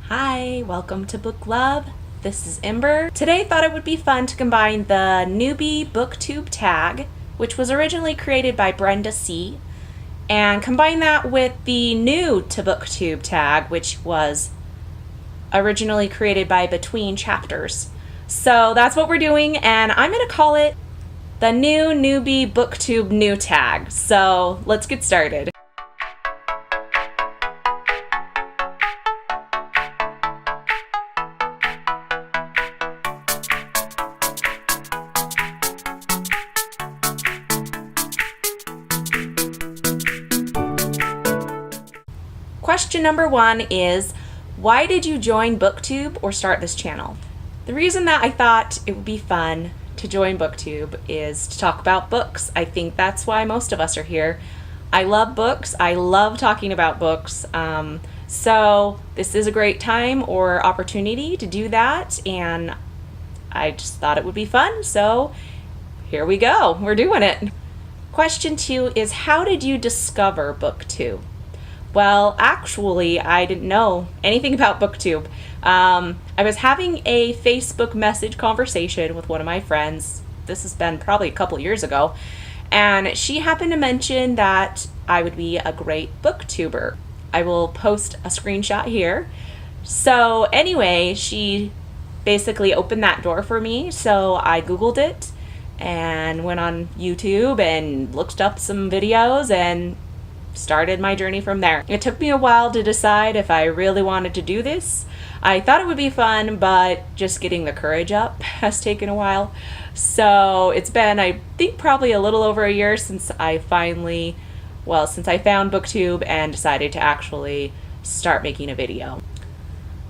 Hi, welcome to Book Love. This is Ember. Today I thought it would be fun to combine the Newbie BookTube Tag, which was originally created by Brenda C, and combine that with the new To BookTube Tag, which was originally created by Between Chapters. So that's what we're doing, and I'm going to call it the new Newbie BookTube New Tag. So let's get started. Question number 1 is, why did you join BookTube or start this channel? The reason that I thought it would be fun to join BookTube is to talk about books. I think that's why most of us are here. I love books. I love talking about books. So this is a great time or opportunity to do that, and I just thought it would be fun. So here we go. We're doing it. Question 2 is, how did you discover BookTube? Well, actually, I didn't know anything about BookTube. I was having a Facebook message conversation with one of my friends. This has been probably a couple years ago. And she happened to mention that I would be a great booktuber. I will post a screenshot here. So anyway, she basically opened that door for me. So I Googled it and went on YouTube and looked up some videos and started my journey from there. It took me a while to decide if I really wanted to do this. I thought it would be fun, but just getting the courage up has taken a while. So it's been, I think, probably a little over a year since I found BookTube and decided to actually start making a video.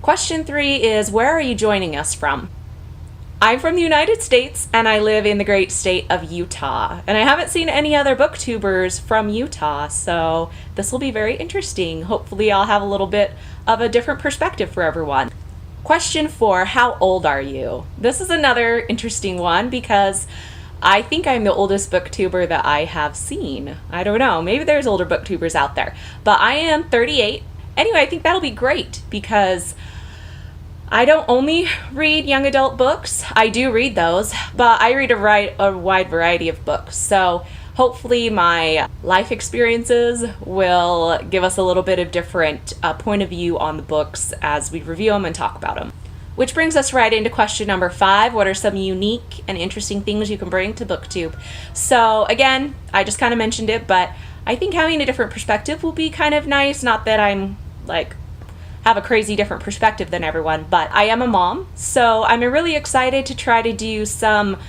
Question 3 is, where are you joining us from? I'm from the United States, and I live in the great state of Utah. And I haven't seen any other booktubers from Utah, so this will be very interesting. Hopefully I'll have a little bit of a different perspective for everyone. Question 4, how old are you? This is another interesting one because I think I'm the oldest booktuber that I have seen. I don't know, maybe there's older booktubers out there, but I am 38. Anyway, I think that'll be great because I don't only read young adult books. I do read those, but I read a wide variety of books. So hopefully my life experiences will give us a little bit of different point of view on the books as we review them and talk about them. Which brings us right into question number 5. What are some unique and interesting things you can bring to BookTube? So again, I just kind of mentioned it, but I think having a different perspective will be kind of nice. Not that I'm have a crazy different perspective than everyone, but I am a mom, so I'm really excited to try to do some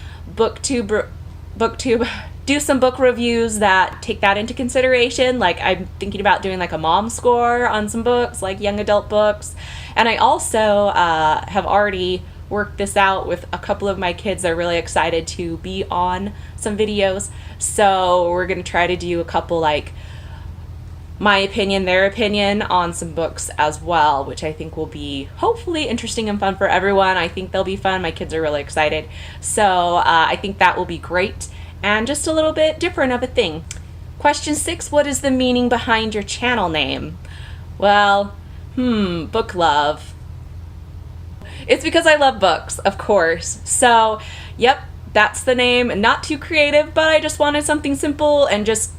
do some book reviews that take that into consideration. Like, I'm thinking about doing like a mom score on some books, like young adult books, and I also have already worked this out with a couple of my kids. They're really excited to be on some videos, so we're gonna try to do a couple, like, my opinion, their opinion on some books as well, which I think will be hopefully interesting and fun for everyone. I think they'll be fun. My kids are really excited. So I think that will be great and just a little bit different of a thing. Question 6, what is the meaning behind your channel name? Well, Book Love. It's because I love books, of course. So, yep, that's the name. Not too creative, but I just wanted something simple and just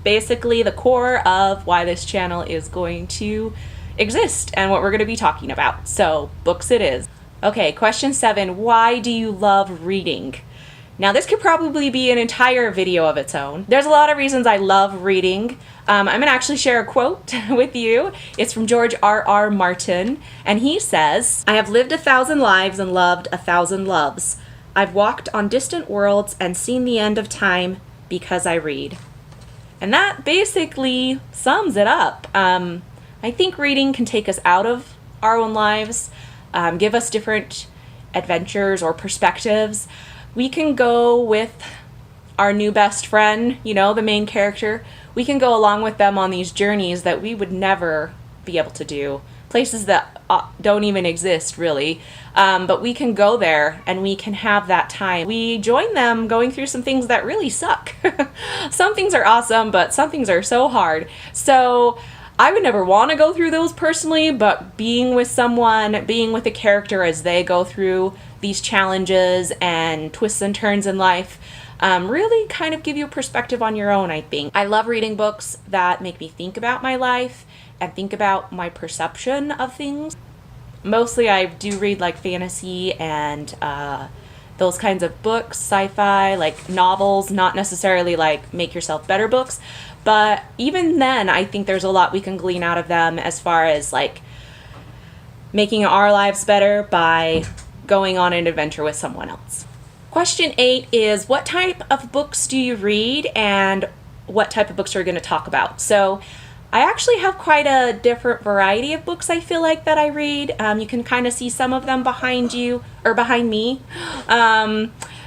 basically the core of why this channel is going to exist and what we're going to be talking about. So, books it is. Okay, question 7, why do you love reading? Now, this could probably be an entire video of its own. There's a lot of reasons I love reading. I'm going to actually share a quote with you. It's from George R.R. Martin, and he says, "I have lived 1,000 lives and loved 1,000 loves. I've walked on distant worlds and seen the end of time because I read." And that basically sums it up. I think reading can take us out of our own lives, give us different adventures or perspectives. We can go with our new best friend, the main character. We can go along with them on these journeys that we would never be able to do. Places that don't even exist, really. But we can go there and we can have that time. We join them going through some things that really suck. Some things are awesome, but some things are so hard. So I would never want to go through those personally, but being with someone, being with a character as they go through these challenges and twists and turns in life, really kind of give you a perspective on your own, I think. I love reading books that make me think about my life and think about my perception of things. Mostly I do read like fantasy and those kinds of books, sci-fi, like novels, not necessarily like make yourself better books. But even then, I think there's a lot we can glean out of them as far as like making our lives better by going on an adventure with someone else. Question 8 is, what type of books do you read and what type of books are you going to talk about? So I actually have quite a different variety of books I feel like that I read. You can kind of see some of them behind you, or behind me.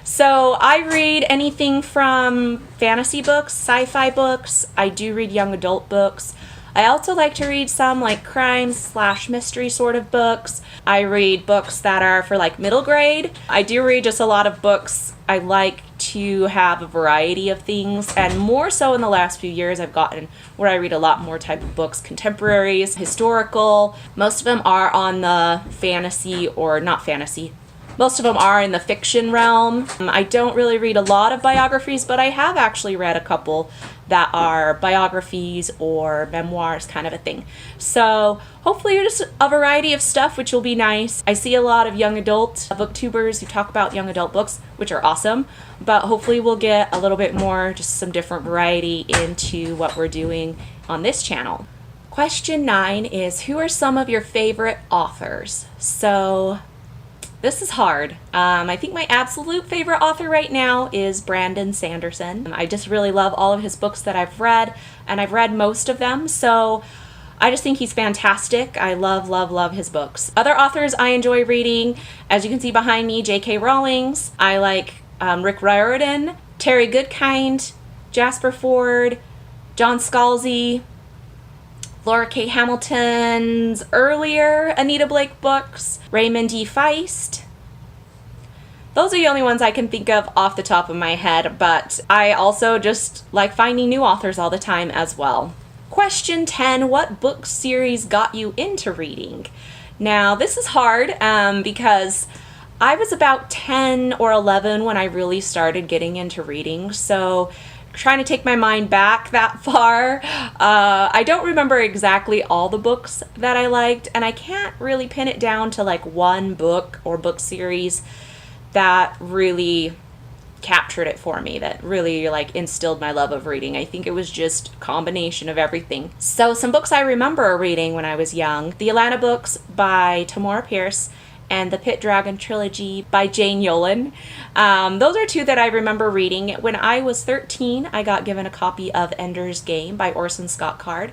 So I read anything from fantasy books, sci-fi books. I do read young adult books. I also like to read some like crime/mystery sort of books. I read books that are for like middle grade. I do read just a lot of books. I like to have a variety of things, and more so in the last few years I've gotten where I read a lot more type of books, contemporaries, historical. Most of them are on the fantasy, or not fantasy. Most of them are in the fiction realm. I don't really read a lot of biographies, but I have actually read a couple that are biographies or memoirs, kind of a thing. So hopefully just a variety of stuff, which will be nice. I see a lot of young adult booktubers who talk about young adult books, which are awesome, but hopefully we'll get a little bit more, just some different variety into what we're doing on this channel. Question 9 is, who are some of your favorite authors? So this is hard. I think my absolute favorite author right now is Brandon Sanderson. I just really love all of his books that I've read, and I've read most of them, so I just think he's fantastic. I love, love, love his books. Other authors I enjoy reading, as you can see behind me, J.K. Rowling. I like Rick Riordan, Terry Goodkind, Jasper Fforde, John Scalzi, Laura K. Hamilton's earlier Anita Blake books, Raymond D. Feist. Those are the only ones I can think of off the top of my head, but I also just like finding new authors all the time as well. Question 10, what book series got you into reading? Now, this is hard because I was about 10 or 11 when I really started getting into reading, so trying to take my mind back that far. I don't remember exactly all the books that I liked, and I can't really pin it down to like one book or book series that really captured it for me, that really like instilled my love of reading. I think it was just a combination of everything. So some books I remember reading when I was young: the Atlanta books by Tamora Pierce and the Pit Dragon trilogy by Jane Yolen. Those are two that I remember reading. When I was 13, I got given a copy of Ender's Game by Orson Scott Card,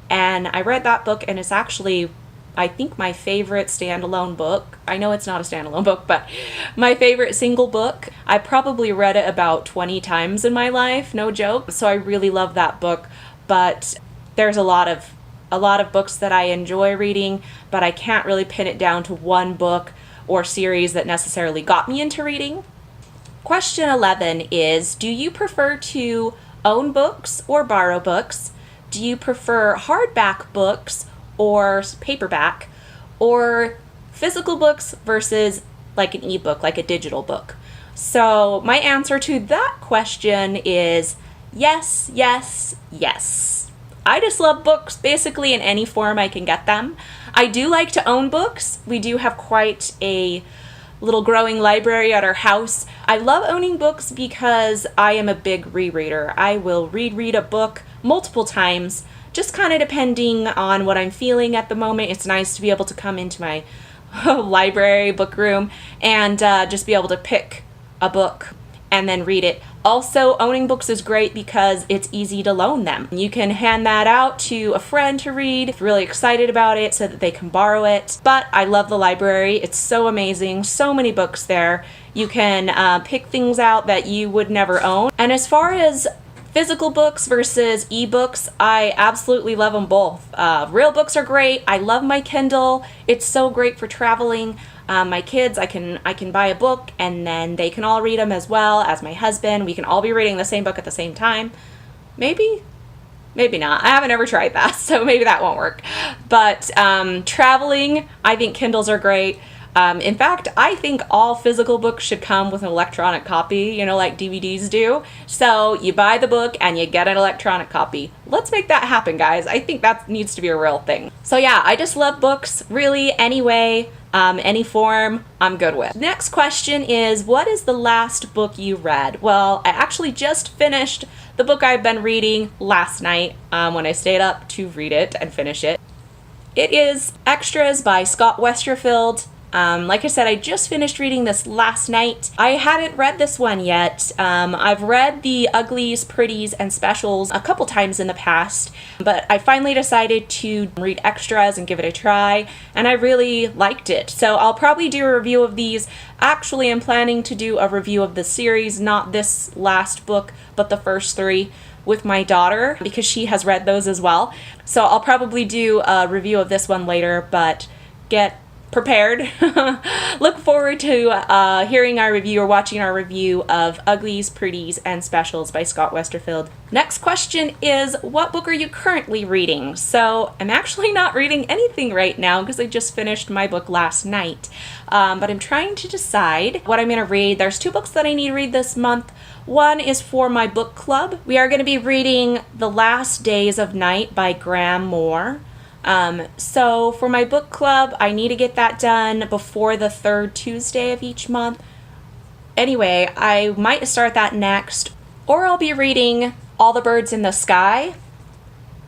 and I read that book, and it's actually, I think, my favorite standalone book. I know it's not a standalone book, but my favorite single book. I probably read it about 20 times in my life, no joke. So I really love that book, but there's a lot of books that I enjoy reading, but I can't really pin it down to one book or series that necessarily got me into reading. Question 11 is, do you prefer to own books or borrow books? Do you prefer hardback books or paperback, or physical books versus like an ebook, like a digital book? So my answer to that question is yes, yes, yes. I just love books basically in any form I can get them. I do like to own books. We do have quite a little growing library at our house. I love owning books because I am a big rereader. I will read a book multiple times, just kind of depending on what I'm feeling at the moment. It's nice to be able to come into my library, book room, and just be able to pick a book and then read it. Also, owning books is great because it's easy to loan them. You can hand that out to a friend to read if you're really excited about it so that they can borrow it. But I love the library. It's so amazing. So many books there. You can pick things out that you would never own. And as far as physical books versus ebooks, I absolutely love them both. Real books are great. I love my Kindle. It's so great for traveling. My kids, I can buy a book and then they can all read them as well as my husband. We can all be reading the same book at the same time. Maybe maybe not. I haven't ever tried that, so maybe that won't work. But traveling, I think Kindles are great. In fact, I think all physical books should come with an electronic copy, you know, like DVDs do. So you buy the book and you get an electronic copy. Let's make that happen, guys. I think that needs to be a real thing. So yeah, I just love books, really, any way, any form, I'm good with. Next question is, what is the last book you read? Well, I actually just finished the book I've been reading last night when I stayed up to read it and finish it. It is Extras by Scott Westerfeld. Like I said, I just finished reading this last night. I hadn't read this one yet. I've read the Uglies, Pretties, and Specials a couple times in the past, but I finally decided to read Extras and give it a try, and I really liked it. So I'll probably do a review of these. Actually, I'm planning to do a review of the series, not this last book, but the first 3 with my daughter, because she has read those as well. So I'll probably do a review of this one later, but get prepared. Look forward to hearing our review or watching our review of Uglies, Pretties, and Specials by Scott Westerfeld. Next question is, what book are you currently reading? So I'm actually not reading anything right now because I just finished my book last night. But I'm trying to decide what I'm going to read. There's 2 books that I need to read this month. One is for my book club. We are going to be reading The Last Days of Night by Graham Moore. So for my book club, I need to get that done before the 3rd Tuesday of each month. Anyway, I might start that next, or I'll be reading All the Birds in the Sky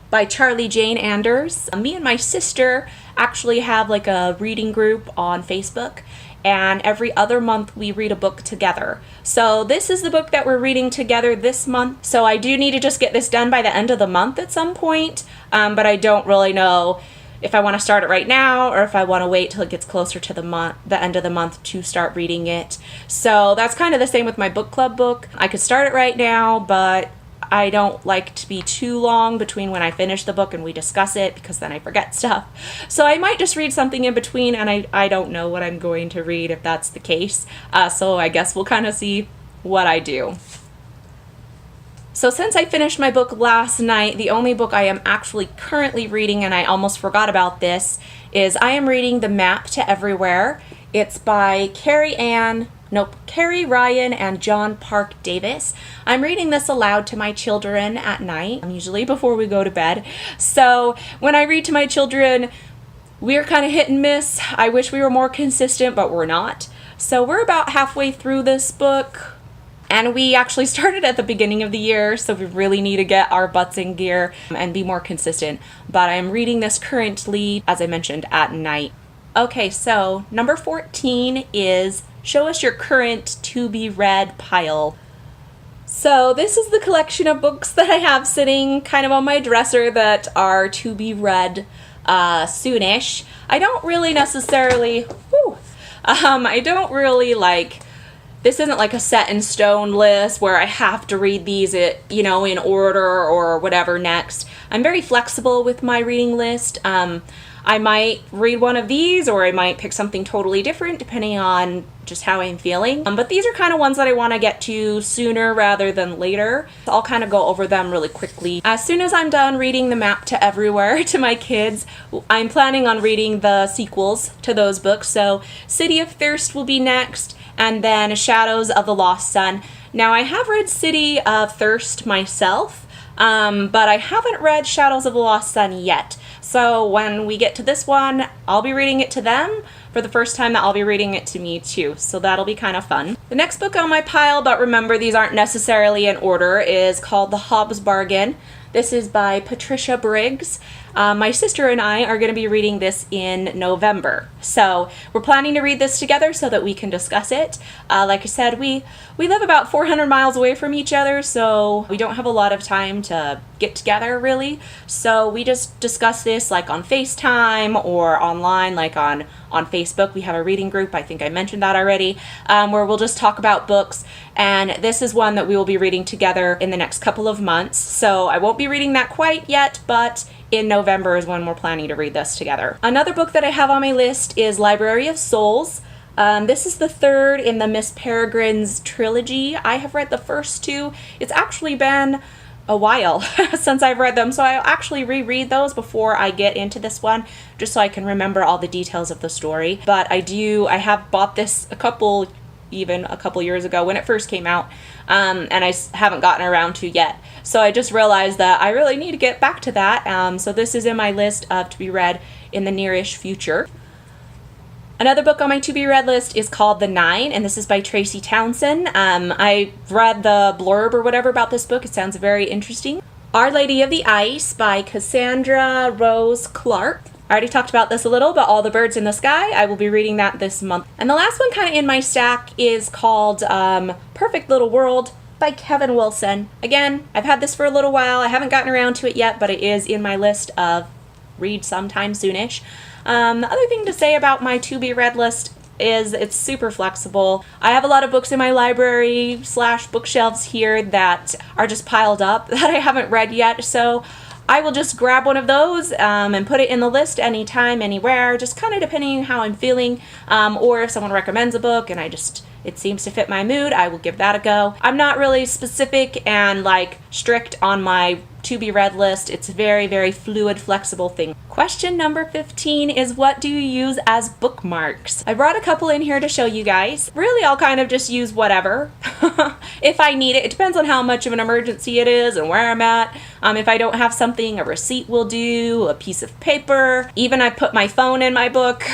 by Charlie Jane Anders. Me and my sister actually have like a reading group on Facebook, and every other month we read a book together. So this is the book that we're reading together this month. So I do need to just get this done by the end of the month at some point, but I don't really know if I want to start it right now or if I want to wait till it gets closer to the end of the month to start reading it. So that's kind of the same with my book club book. I could start it right now, but I don't like to be too long between when I finish the book and we discuss it, because then I forget stuff. So I might just read something in between, and I don't know what I'm going to read if that's the case. So I guess we'll kind of see what I do. So since I finished my book last night, the only book I am actually currently reading, and I almost forgot about this, is I am reading The Map to Everywhere. It's by Carrie Ryan and John Park Davis. I'm reading this aloud to my children at night, usually before we go to bed. So when I read to my children, we're kind of hit and miss. I wish we were more consistent, but we're not. So we're about halfway through this book, and we actually started at the beginning of the year, so we really need to get our butts in gear and be more consistent. But I'm reading this currently, as I mentioned, at night. Okay, so number 14 is Show Us Your Current To Be Read Pile. So this is the collection of books that I have sitting kind of on my dresser that are to be read soonish. I don't really necessarily, this isn't like a set in stone list where I have to read these, in order or whatever next. I'm very flexible with my reading list. I might read one of these, or I might pick something totally different depending on just how I'm feeling. But these are kind of ones that I want to get to sooner rather than later. So I'll kind of go over them really quickly. As soon as I'm done reading The Map to Everywhere to my kids, I'm planning on reading the sequels to those books. So City of Thirst will be next, and then Shadows of the Lost Sun. Now, I have read City of Thirst myself, but I haven't read Shadows of the Lost Sun yet. So when we get to this one, I'll be reading it to them for the first time that I'll be reading it to me too. So that'll be kind of fun. The next book on my pile, but remember these aren't necessarily in order, is called The Hobbs Bargain. This is by Patricia Briggs. My sister and I are going to be reading this in November. So we're planning to read this together so that we can discuss it. Like I said, we live about 400 miles away from each other, so we don't have a lot of time to get together really. So we just discuss this like on FaceTime or online, like on Facebook. We have a reading group, I think I mentioned that already, where we'll just talk about books. And this is one that we will be reading together in the next couple of months. So I won't be reading that quite yet, but in November is when we're planning to read this together. Another book that I have on my list is Library of Souls. This is the third in the Miss Peregrine's trilogy. I have read the first two. It's actually been a while since I've read them, so I'll actually reread those before I get into this one, just so I can remember all the details of the story. But I have bought this a couple years ago when it first came out, and I haven't gotten around to yet. So I just realized that I really need to get back to that. So this is in my list of to be read in the nearish future. Another book on my to-be-read list is called The Nine, and this is by Tracy Townsend. I read the blurb or whatever about this book. It sounds very interesting. Our Lady of the Ice by Cassandra Rose Clark. I already talked about this a little, but All the Birds in the Sky. I will be reading that this month. And the last one kind of in my stack is called Perfect Little World by Kevin Wilson. Again, I've had this for a little while. I haven't gotten around to it yet, but it is in my list of read sometime soonish. The other thing to say about my to-be-read list is it's super flexible. I have a lot of books in my library / bookshelves here that are just piled up that I haven't read yet, so I will just grab one of those and put it in the list anytime, anywhere, just kind of depending on how I'm feeling, or if someone recommends a book and it seems to fit my mood, I will give that a go. I'm not really specific and strict on my to-be-read list. It's a very, very fluid, flexible thing. Question number 15 is, what do you use as bookmarks? I brought a couple in here to show you guys. Really, I'll kind of just use whatever if I need it. It depends on how much of an emergency it is and where I'm at. If I don't have something, a receipt will do, a piece of paper. Even I put my phone in my book,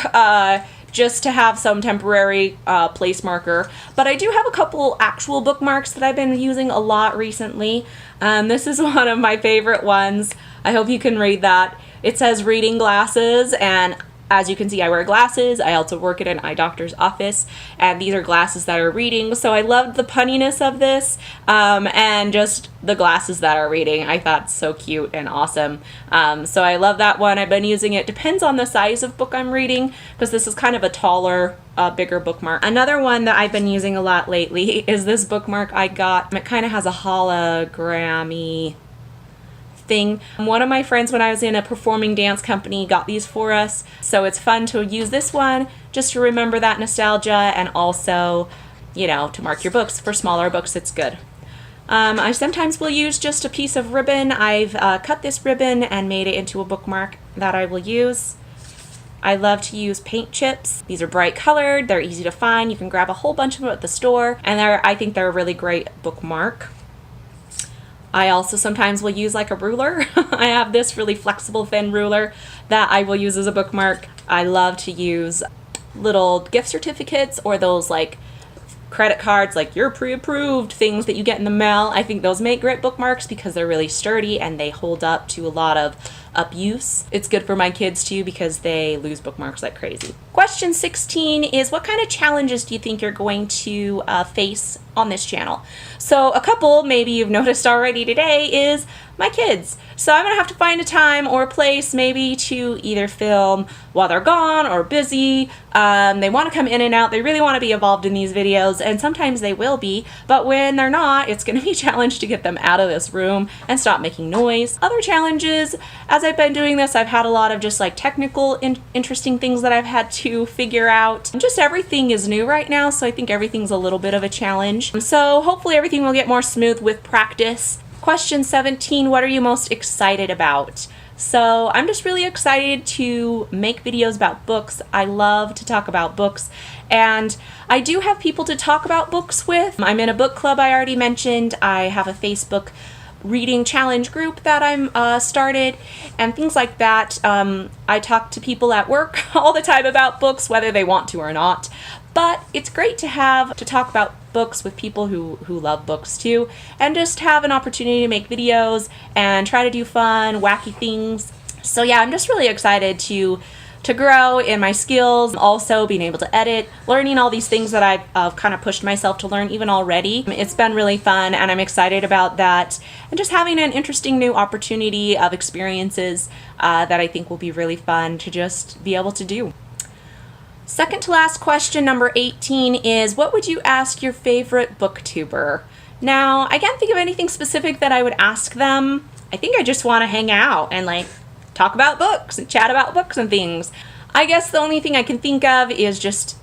just to have some temporary place marker. But I do have a couple actual bookmarks that I've been using a lot recently. This is one of my favorite ones. I hope you can read that. It says reading glasses, and as you can see, I wear glasses. I also work at an eye doctor's office, and these are glasses that are reading. So I loved the punniness of this, and just the glasses that are reading. I thought it's so cute and awesome. So I love that one. I've been using it. Depends on the size of book I'm reading, because this is kind of a taller, bigger bookmark. Another one that I've been using a lot lately is this bookmark I got. It kind of has a hologrammy thing. One of my friends, when I was in a performing dance company, got these for us, so it's fun to use this one just to remember that nostalgia, and also, to mark your books. For smaller books, it's good. I sometimes will use just a piece of ribbon. I've cut this ribbon and made it into a bookmark that I will use. I love to use paint chips. These are bright colored, they're easy to find. You can grab a whole bunch of them at the store, and I think they're a really great bookmark. I also sometimes will use a ruler. I have this really flexible thin ruler that I will use as a bookmark. I love to use little gift certificates or those credit cards, you're pre-approved things that you get in the mail. I think those make great bookmarks because they're really sturdy and they hold up to a lot of abuse. It's good for my kids too because they lose bookmarks like crazy. Question 16 is, what kind of challenges do you think you're going to face on this channel? So a couple maybe you've noticed already today is my kids. So I'm gonna have to find a time or a place maybe to either film while they're gone or busy. They want to come in and out. They really want to be involved in these videos, and sometimes they will be, but when they're not, it's gonna be a challenge to get them out of this room and stop making noise. Other challenges, as I've been doing this, I've had a lot of just technical interesting things that I've had to figure out. Just everything is new right now, so I think everything's a little bit of a challenge. So hopefully everything will get more smooth with practice. Question 17, what are you most excited about? So I'm just really excited to make videos about books. I love to talk about books, and I do have people to talk about books with. I'm in a book club I already mentioned. I have a Facebook reading challenge group that I'm started, and things like that. I talk to people at work all the time about books, whether they want to or not. But it's great to talk about books with people who love books too, and just have an opportunity to make videos and try to do fun, wacky things. So yeah, I'm just really excited to grow in my skills, also being able to edit, learning all these things that I've kind of pushed myself to learn even already. It's been really fun, and I'm excited about that, and just having an interesting new opportunity of experiences that I think will be really fun to just be able to do. Second to last question, number 18, is, what would you ask your favorite booktuber? Now, I can't think of anything specific that I would ask them. I think I just want to hang out and talk about books and chat about books and things. I guess the only thing I can think of is just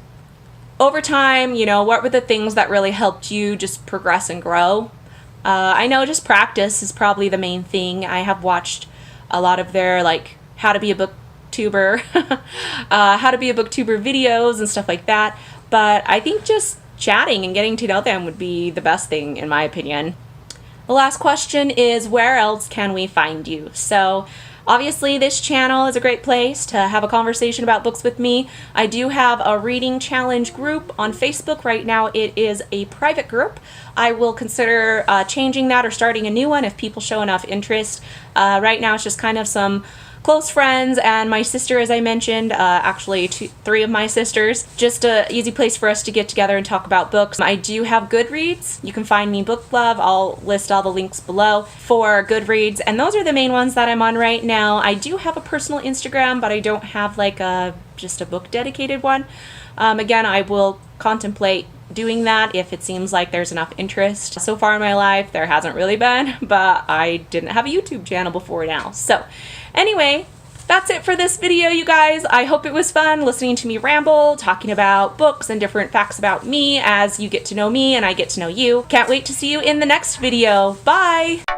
over time, what were the things that really helped you just progress and grow? I know just practice is probably the main thing. I have watched a lot of their like how to be a booktuber, how to be a booktuber videos and stuff like that. But I think just chatting and getting to know them would be the best thing in my opinion. The last question is, where else can we find you? So obviously this channel is a great place to have a conversation about books with me. I do have a reading challenge group on Facebook. Right now it is a private group. I will consider changing that or starting a new one if people show enough interest. Right now it's just kind of some close friends and my sister, as I mentioned, actually three of my sisters. Just an easy place for us to get together and talk about books. I do have Goodreads. You can find me Book Love. I'll list all the links below for Goodreads, and those are the main ones that I'm on right now. I do have a personal Instagram, but I don't have like just a book dedicated one. Again, I will contemplate doing that if it seems like there's enough interest. So far in my life, there hasn't really been, but I didn't have a YouTube channel before now. So anyway, that's it for this video, you guys. I hope it was fun listening to me ramble, talking about books and different facts about me as you get to know me and I get to know you. Can't wait to see you in the next video. Bye!